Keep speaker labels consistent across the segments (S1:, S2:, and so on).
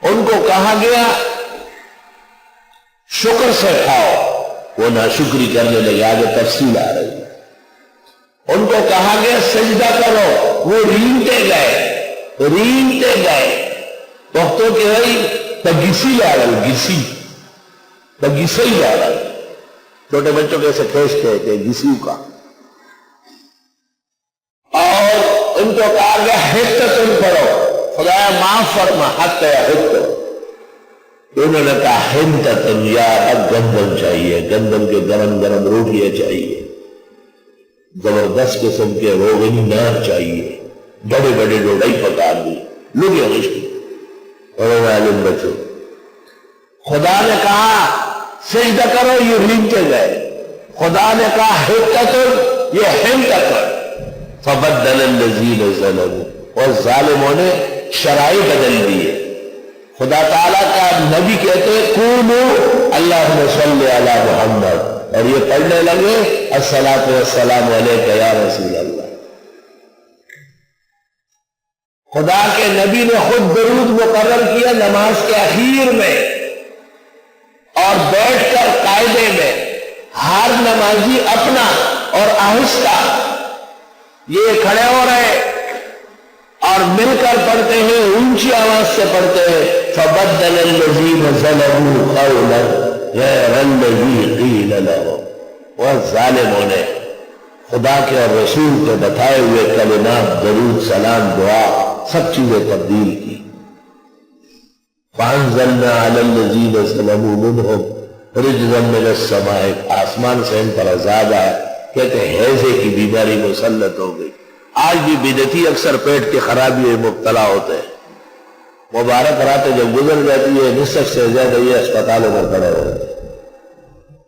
S1: ان کو کہا گیا شکر سے کھاؤ، وہ ناشکری کرنے لگے، آگے تفصیل آ رہی ہے۔ ان کو کہا گیا سجدہ کرو، وہ رینگتے گئے وقتوں کے ہوئی تگیسی لارل گیسی تگیسی لارل، چھوٹے بچوں کے ایسے کھینچتے تھے گیسیوں کا، اور ان کو کہا گیا حتتن پڑھو، خدایا معاف فرما، حتی حتت، انہوں نے کہا حنتتن، یا اب گندم چاہیے، گندم کے گرم گرم روٹیاں چاہیے، زبردست قسم کے روغنی نار چاہیے، بڑے بڑے ڈوڈائی پکا دی لوگ اور عالم بچو۔ خدا نے کہا سجدہ کرو، یہ رینگتے گئے، خدا نے کہا حتتن، یہ حنتتن، فبدل الذین ظلموا، اور ظالموں نے شرائع بدل دیے۔ خدا تعالیٰ کا نبی کہتے قولوا اللہم صلی علی محمد، اور یہ پڑھنے لگے الصلاۃ والسلام علیک یا رسول اللہ۔ خدا کے نبی نے خود درود مقرر کیا نماز کے اخیر میں، اور بیٹھ کر قاعدے میں ہر نمازی اپنا اور آہستہ یہ کھڑے ہو رہے اور مل کر پڑھتے ہیں، اونچی آواز سے پڑھتے ہیں، فبدل الذین ظلموا قولا غیر الذی قیل لهم، اور ظالموں نے خدا کے اور رسول کے بتائے ہوئے کلمات، درود، سلام، دعا، سب چیزیں تبدیل کی۔ فانزلنا علی الذین ظلموا منهم رجزا من السماء، آسمان سے ان پر عذاب آیا، کہتے ہیں ہیضے کی بیماری مسلط ہو گئی۔ آج بھی بدعتی اکثر پیٹ کی خرابی میں مبتلا ہوتے ہیں، مبارک راتیں جب گزر جاتی ہے نصف سے زیادہ یہ اسپتالوں میں پڑے ہوتے ہیں،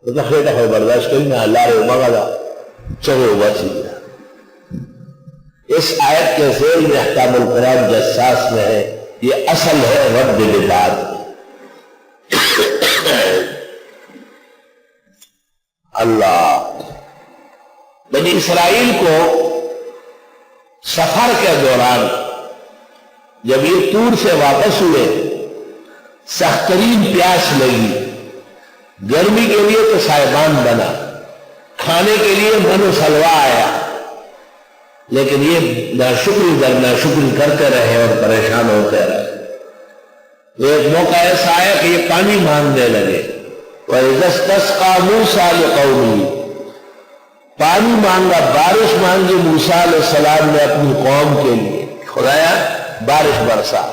S1: تو خیٹا ہوئے برداشت کریں نہ اللہ رہے مغلا چلو بچی گیا۔ اس آیت کے ذیل میں احکام القرآن جساس میں ہے، یہ اصل ہے رد بدعات۔ اللہ بنی اسرائیل کو سفر کے دوران جب یہ طور سے واپس ہوئے، سخت ترین پیاس لگی، گرمی کے لیے تو سائبان بنا، کھانے کے لیے من و سلوا آیا، لیکن یہ ناشکری در ناشکری کرتے رہے اور پریشان ہوتے رہے۔ ایک موقع ایسا آیا کہ یہ پانی مانگنے لگے، وَإِذَا اسْتَسْقَىٰ مُوسَىٰ لِقَوْمِهِ، پانی مانگا، بارش مانگی موسیٰ علیہ السلام نے اپنی قوم کے لیے، خدایا بارش برسا،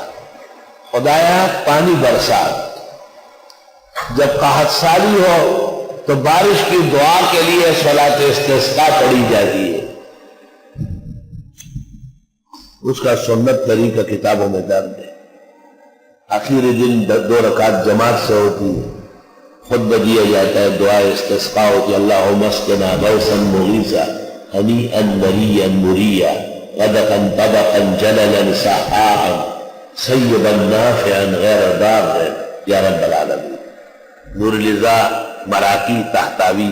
S1: خدایا پانی برسا۔ جب قحط سالی ہو تو بارش کی دعا کے لیے صلاۃ استسقاء پڑھی جاتی ہے، اس کا سنت طریقہ کتابوں میں درج ہے۔ آخری دن 2 رکعت جماعت سے ہوتی ہے، خطبہ دیا جاتا ہے، دعا استسقاء ہوتی ہے، اللہم اسقنا غوثا مغیثا ہنیئا مریا مریا غدقا طبقا جللا سحاعا سیبا نافعا غیر ضار یا رب العالمین۔ نور الہدیٰ مراقی تحتاوی